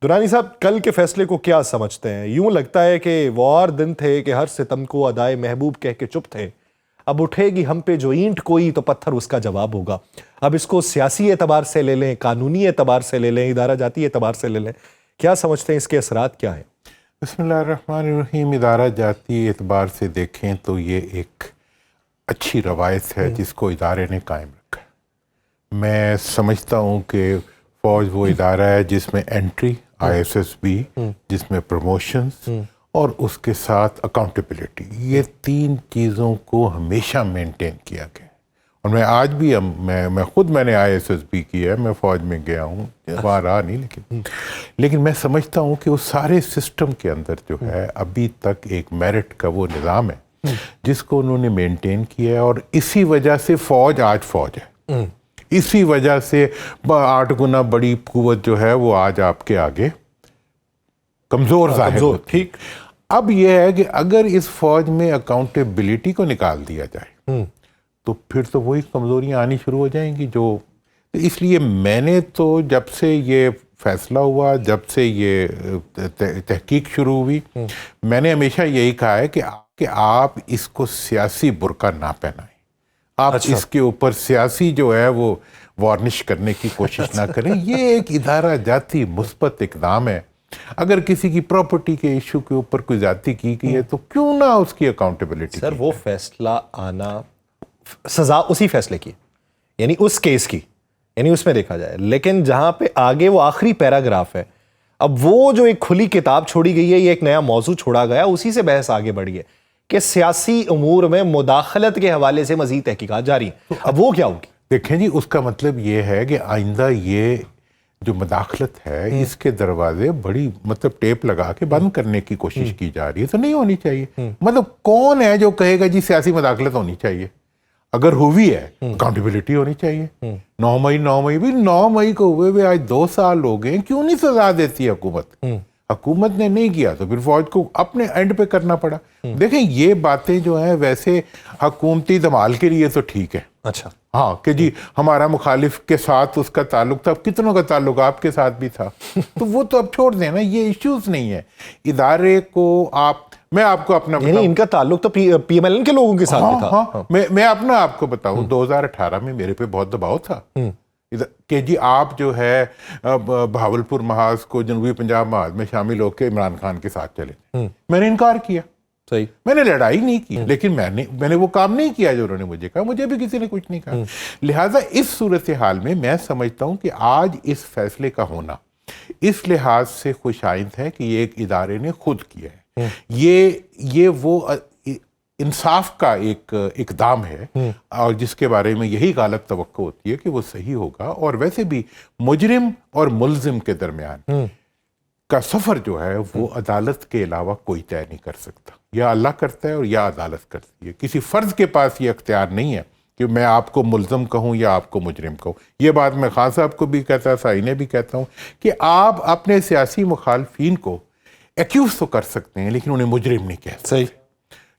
درانی صاحب کل کے فیصلے کو کیا سمجھتے ہیں؟ یوں لگتا ہے کہ وہ اور دن تھے کہ ہر ستم کو ادائے محبوب کہہ کے چپ تھے، اب اٹھے گی ہم پہ جو اینٹ کوئی تو پتھر اس کا جواب ہوگا۔ اب اس کو سیاسی اعتبار سے لے لیں، قانونی اعتبار سے لے لیں، ادارہ جاتی اعتبار سے لے لیں، کیا سمجھتے ہیں اس کے اثرات کیا ہیں؟ بسم اللہ الرحمن الرحیم۔ ادارہ جاتی اعتبار سے دیکھیں تو یہ ایک اچھی روایت ہے جس کو ادارے نے قائم رکھا ہے۔ میں سمجھتا ہوں کہ فوج وہ ادارہ ہے جس میں انٹری، ISSB، جس میں پروموشنز اور اس کے ساتھ اکاؤنٹیبلٹی، یہ تین چیزوں کو ہمیشہ مینٹین کیا گیا۔ اور میں آج بھی میں نے ISSB کیا ہے، میں فوج میں گیا ہوں، وہاں رہا نہیں، لیکن میں سمجھتا ہوں کہ اس سارے سسٹم کے اندر جو ہے ابھی تک ایک میرٹ کا وہ نظام ہے جس کو انہوں نے مینٹین کیا ہے، اور اسی وجہ سے فوج آج فوج ہے، اسی وجہ سے 8 گنا بڑی قوت جو ہے وہ آج آپ کے آگے کمزور ظاہر ہوتی ہے۔ اب یہ ہے کہ اگر اس فوج میں اکاؤنٹیبلٹی کو نکال دیا جائے تو پھر تو وہی کمزوریاں آنی شروع ہو جائیں گی۔ اس لیے میں نے تو جب سے یہ فیصلہ ہوا، جب سے یہ تحقیق شروع ہوئی، میں نے ہمیشہ یہی کہا ہے کہ آپ اس کو سیاسی برقع نہ پہنائیں، آپ اس کے اوپر سیاسی جو ہے وہ وارنش کرنے کی کوشش نہ کریں۔ یہ ایک ادارہ جاتی مثبت اقدام ہے۔ اگر کسی کی پراپرٹی کے ایشو کے اوپر کوئی زیادتی کی گئی ہے تو کیوں نہ اس کی اکاؤنٹیبلٹی۔ سر وہ فیصلہ آنا، سزا اسی فیصلے کی، یعنی اس کیس کی، یعنی اس میں دیکھا جائے، لیکن جہاں پہ آگے وہ آخری پیراگراف ہے، اب وہ جو ایک کھلی کتاب چھوڑی گئی ہے، یہ ایک نیا موضوع چھوڑا گیا، اسی سے بحث آگے بڑھی ہے کہ سیاسی امور میں مداخلت کے حوالے سے مزید تحقیقات جاری ہیں۔ اب وہ کیا ہوگی؟ دیکھیں جی، اس کا مطلب یہ ہے کہ آئندہ یہ جو مداخلت ہے اس کے دروازے بڑی ٹیپ لگا کے بند کرنے کی کوشش کی جا رہی ہے، تو نہیں ہونی چاہیے۔ کون ہے جو کہے گا جی سیاسی مداخلت ہونی چاہیے؟ اگر ہوئی ہے اکاؤنٹیبلٹی ہونی چاہیے۔ 9 مئی کو ہوئے ہوئے آج 2 سال ہو گئے، کیوں نہیں سزا دیتی حکومت؟ حکومت نے نہیں کیا تو پھر فوج کو اپنے اینڈ پہ کرنا پڑا۔ دیکھیں یہ باتیں جو ہیں ویسے حکومتی دمال کے لیے تو ٹھیک ہے، اچھا ہاں کہ جی ہمارا مخالف کے ساتھ اس کا تعلق تھا، کتنوں کا تعلق آپ کے ساتھ بھی تھا، تو وہ تو اب چھوڑ دیں نا، یہ ایشوز نہیں ہے ادارے کو۔ میں آپ کو اپنا یعنی ان کا تعلق تو PMLN کے لوگوں کے ساتھ بھی تھا۔ ہاں میں اپنا آپ کو بتاؤں، 2018 میں میرے پہ بہت دباؤ تھا کہ جی آپ جو ہے بہاولپور محاذ کو جنوبی پنجاب محاذ میں شامل ہو کے عمران خان کے ساتھ چلے۔ میں نے انکار کیا، صحیح، میں نے لڑائی نہیں کی، لیکن میں نے وہ کام نہیں کیا جو انہوں نے مجھے کہا، مجھے بھی کسی نے کچھ نہیں کہا۔ لہٰذا اس صورتحال میں سمجھتا ہوں کہ آج اس فیصلے کا ہونا اس لحاظ سے خوش آئند ہے کہ یہ ایک ادارے نے خود کیا ہے۔ یہ وہ انصاف کا ایک اقدام ہے، اور جس کے بارے میں یہی غالب توقع ہوتی ہے کہ وہ صحیح ہوگا۔ اور ویسے بھی مجرم اور ملزم کے درمیان کا سفر جو ہے وہ عدالت کے علاوہ کوئی طے نہیں کر سکتا، یا اللہ کرتا ہے اور یا عدالت کرتی ہے۔ کسی فرد کے پاس یہ اختیار نہیں ہے کہ میں آپ کو ملزم کہوں یا آپ کو مجرم کہوں۔ یہ بات میں خان صاحب کو بھی کہتا، سائنے بھی کہتا ہوں کہ آپ اپنے سیاسی مخالفین کو ایکیوز تو کر سکتے ہیں لیکن انہیں مجرم نہیں کہہ سکتے۔ صحیح،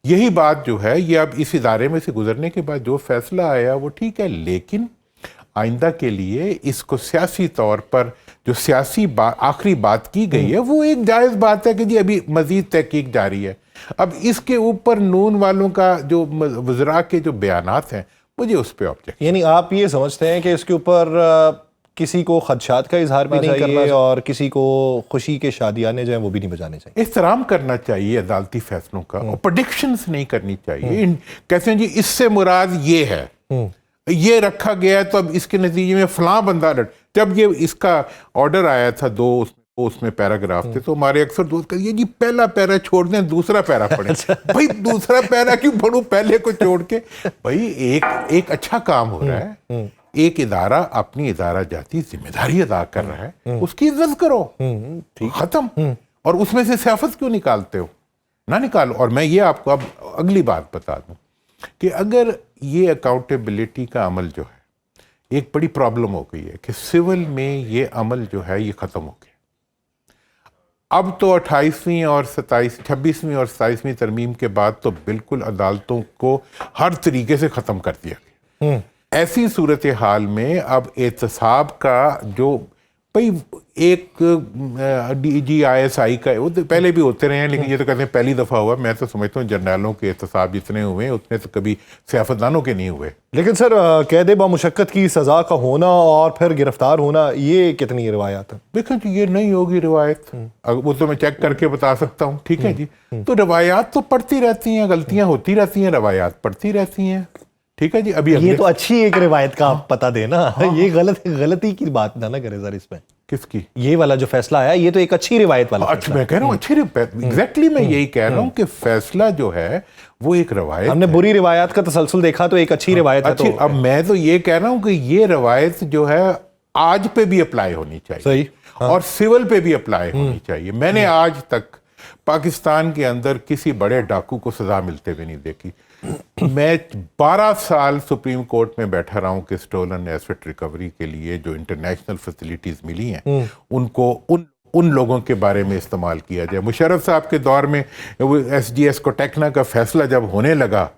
یہی بات جو ہے یہ اب اس ادارے میں سے گزرنے کے بعد جو فیصلہ آیا وہ ٹھیک ہے، لیکن آئندہ کے لیے اس کو سیاسی طور پر جو سیاسی آخری بات کی گئی ہے وہ ایک جائز بات ہے کہ جی ابھی مزید تحقیق جاری ہے۔ اب اس کے اوپر نون والوں کا جو وزراء کے جو بیانات ہیں مجھے اس پہ آبجیکٹ، یعنی آپ یہ سمجھتے ہیں کہ اس کے اوپر کسی کو خدشات کا اظہار بھی نہیں کرنا اور کسی کو خوشی کے شادیانے جو ہیں وہ بھی نہیں بجانے چاہیے، احترام کرنا چاہیے عدالتی فیصلوں کا، اور پریڈکشنز نہیں کرنی چاہیے۔ کہتے ہیں جی اس سے مراد یہ ہے، یہ رکھا گیا ہے تو اب اس کے نتیجے میں فلاں بندہ جب یہ اس کا آرڈر آیا تھا 2 اس میں پیراگراف تھے تو ہمارے اکثر دوست کہتے ہیں جی پہلا پیرا چھوڑ دیں دوسرا پیرا پڑھیں۔ بھائی دوسرا پیرا کیوں پڑھوں پہلے کو چھوڑ کے؟ بھائی ایک اچھا کام ہو رہا ہے، ایک ادارہ اپنی ادارہ جاتی ذمہ داری ادا کر رہا ہے، اس کی عزت کرو، ختم۔ اور اس میں سے سیاست کیوں نکالتے ہو؟ نہ نکالو۔ اور میں یہ آپ کو اب اگلی بات بتا دوں کہ اگر یہ اکاؤنٹیبلٹی کا عمل جو ہے ایک بڑی پرابلم ہو گئی ہے کہ سول میں یہ عمل جو ہے یہ ختم ہو گیا۔ اب تو 28ویں اور 26ویں اور 27ویں ترمیم کے بعد تو بالکل عدالتوں کو ہر طریقے سے ختم کر دیا گیا۔ ایسی صورتحال میں اب احتساب کا جو भाई एक DGISI का वो तो पहले भी होते रहे हैं, लेकिन ये तो कहते हैं पहली दफ़ा हुआ। मैं तो समझता हूँ जर्नैलों के एहतसाब जितने हुए हैं उतने तो कभी सियासतदानों के नहीं हुए। लेकिन सर कैद बामुशक्कत की सज़ा का होना और फिर गिरफ्तार होना, ये कितनी रिवायत है? देखो जी, ये नहीं होगी रिवायत, वो तो मैं चेक करके बता सकता हूँ, ठीक है जी। तो रवायात तो पढ़ती रहती हैं, गलतियाँ होती रहती हैं, रवायात पढ़ती रहती हैं, ठीक है जी। अभी ये तो अच्छी एक रिवायत का आप पता देना, ये गलती की बात ना करे सर इसमें। किसकी? ये वाला जो फैसला आया ये तो एक अच्छी रिवायत वाला अच्छा, मैं कह रहा हूँ अच्छी एग्जैक्टली मैं यही कह रहा हूँ कि फैसला जो है वो एक रवायत। हमने बुरी रिवायत का तसलसल देखा तो एक अच्छी रिवायत है। अच्छी, अब मैं तो ये कह रहा हूँ कि ये रवायत जो है आज पे भी अप्लाई होनी चाहिए, सही, और सिविल पे भी अप्लाई होनी चाहिए। मैंने आज तक पाकिस्तान के अंदर किसी बड़े डाकू को सजा मिलते हुए नहीं देखी। मैं 12 साल सुप्रीम कोर्ट में बैठा रहा हूं कि स्टोलन एसेट रिकवरी के लिए जो इंटरनेशनल फैसिलिटीज मिली हैं उनको उन लोगों के बारे में इस्तेमाल किया जाए। मुशर्रफ साहब के दौर में SGS को टेक्ना का फैसला जब होने लगा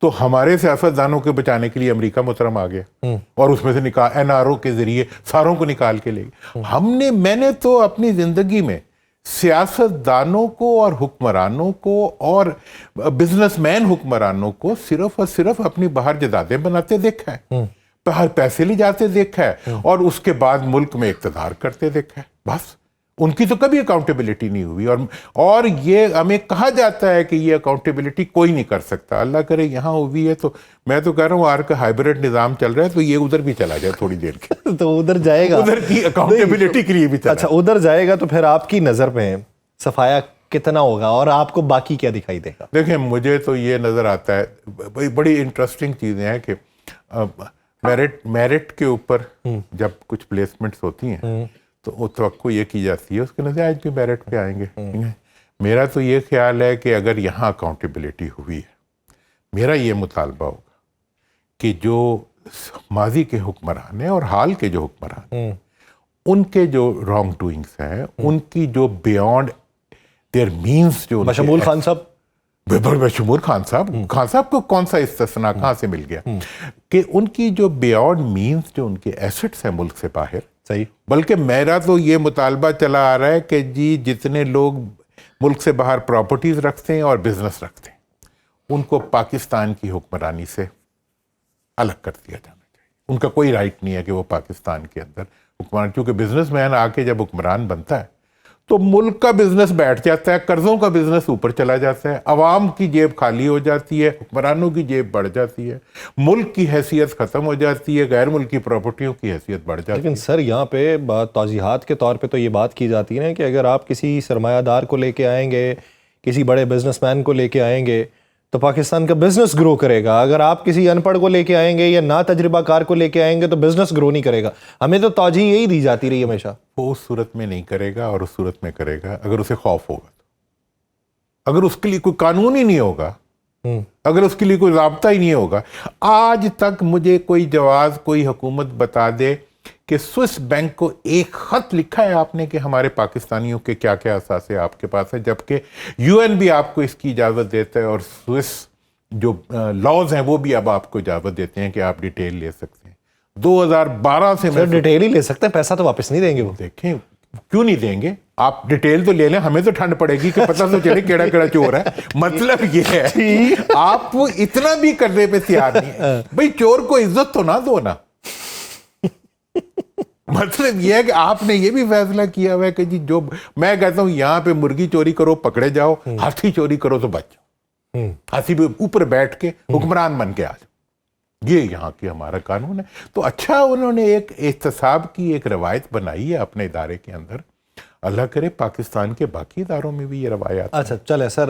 तो हमारे सियासतदानों के बचाने के लिए अमेरिका मुहतरम आ गया और उसमें से NRO के जरिए सारों को निकाल के ले गए। मैंने तो अपनी जिंदगी में सियासतदानों को और हुक्मरानों को और बिजनेसमैन हुक्मरानों को सिर्फ और सिर्फ अपनी बाहर जदादें बनाते देखा है, बाहर पैसे ले जाते देखा है और उसके बाद मुल्क में इक़्तिदार करते देखा है। बस उनकी तो कभी अकाउंटेबिलिटी नहीं हुई। और ये हमें कहा जाता है कि ये अकाउंटेबिलिटी कोई नहीं कर सकता। अल्लाह करे यहाँ हुई है तो मैं तो कह रहा हूँ आर का हाइब्रिड निज़ाम चल रहा है तो ये उधर भी चला जाए थोड़ी देर के तो उधर जाएगा, उधर की अकाउंटेबिलिटी के लिए भी चला। अच्छा, उधर जाएगा तो फिर आपकी नज़र में सफाया कितना होगा और आपको बाकी क्या दिखाई देगा? देखिए, मुझे तो ये नज़र आता है, बड़ी इंटरेस्टिंग चीज़ें हैं कि मेरिट के ऊपर जब कुछ प्लेसमेंट्स होती हैं तो वो तवक्को ये की जाती है उसके नज़र आज भी मेरिट पे आएंगे। मेरा तो ये ख्याल है कि अगर यहाँ अकाउंटेबिलिटी हुई है, मेरा ये मुतालबा होगा कि जो माजी के हुक्मरान हैं और हाल के जो हुक्मरान हैं उनके जो रॉन्ग डूइंग्स हैं, उनकी जो बियॉन्ड देयर मीन्स जो बशमूल खान साहब, बशमूल खान साहब को कौन सा इस्तिस्ना कहाँ से मिल गया कि उनकी जो बियॉन्ड मीन्स जो उनके एसेट्स हैं मुल्क से बाहर, सही। बल्कि मेरा तो ये मुतालबा चला आ रहा है कि जी जितने लोग मुल्क से बाहर प्रॉपर्टीज रखते हैं और बिजनेस रखते हैं उनको पाकिस्तान की हुक्मरानी से अलग कर दिया जाना चाहिए। उनका कोई राइट नहीं है कि वो पाकिस्तान के अंदर हुक्मरान, क्योंकि बिजनेसमैन आके जब हुक्मरान बनता है तो मुल्क का बिजनेस बैठ जाता है, कर्जों का बिजनेस ऊपर चला जाता है, अवाम की जेब खाली हो जाती है, हुक्मरानों की जेब बढ़ जाती है, मुल्क की हैसियत ख़त्म हो जाती है, गैर मुल्की प्रॉपर्टियों की हैसियत बढ़ जाती है। लेकिन सर यहाँ पे तौज़ीहात के तौर पे तो ये बात की जाती है कि अगर आप किसी सरमायादार को लेके आएंगे, किसी बड़े बिजनेसमैन को लेके आएंगे तो पाकिस्तान का बिजनेस ग्रो करेगा। अगर आप किसी अनपढ़ को लेके आएंगे या ना तजर्बाकार को लेके आएंगे तो बिजनेस ग्रो नहीं करेगा। हमें तो तौजीह यही दी जाती रही हमेशा। वो उस सूरत में नहीं करेगा और उस सूरत में करेगा अगर उसे खौफ होगा, अगर उसके लिए कोई कानून ही नहीं होगा, अगर उसके लिए कोई राब्ता ही नहीं होगा। आज तक मुझे कोई जवाब कोई हुकूमत बता दे कि स्विस बैंक को एक खत लिखा है आपने कि हमारे पाकिस्तानियों के क्या क्या असासे आपके पास है, जबकि UN भी आपको इसकी इजाज़त देता है और स्विस जो लॉज हैं वो भी अब आपको इजाज़त देते हैं कि आप डिटेल ले सकते हैं। 2012 से सर डिटेल ही ले सकते हैं, पैसा तो वापस नहीं देंगे वो। देखें क्यों नहीं देंगे, आप डिटेल तो ले लें, हमें तो ठंड पड़ेगी कि पता तो चले केड़ा केड़ा चोर है। मतलब ये है आप वो इतना भी करने पे तैयार नहीं है। भाई चोर को इज्जत तो ना दो ना। मतलब ये है कि आपने ये भी फैसला किया हुआ है कि जी जो मैं कहता हूं यहाँ पे मुर्गी चोरी करो पकड़े जाओ, हाथी चोरी करो तो बच जाओ, हाथी पे ऊपर बैठ के हुक्मरान बन के आ जाओ, ये यहाँ की हमारा कानून है। तो अच्छा उन्होंने एक एहतसाब की एक रवायत बनाई है अपने इदारे के अंदर। अल्लाह करे पाकिस्तान के बाकी इदारों में भी ये रवायत। अच्छा चले सर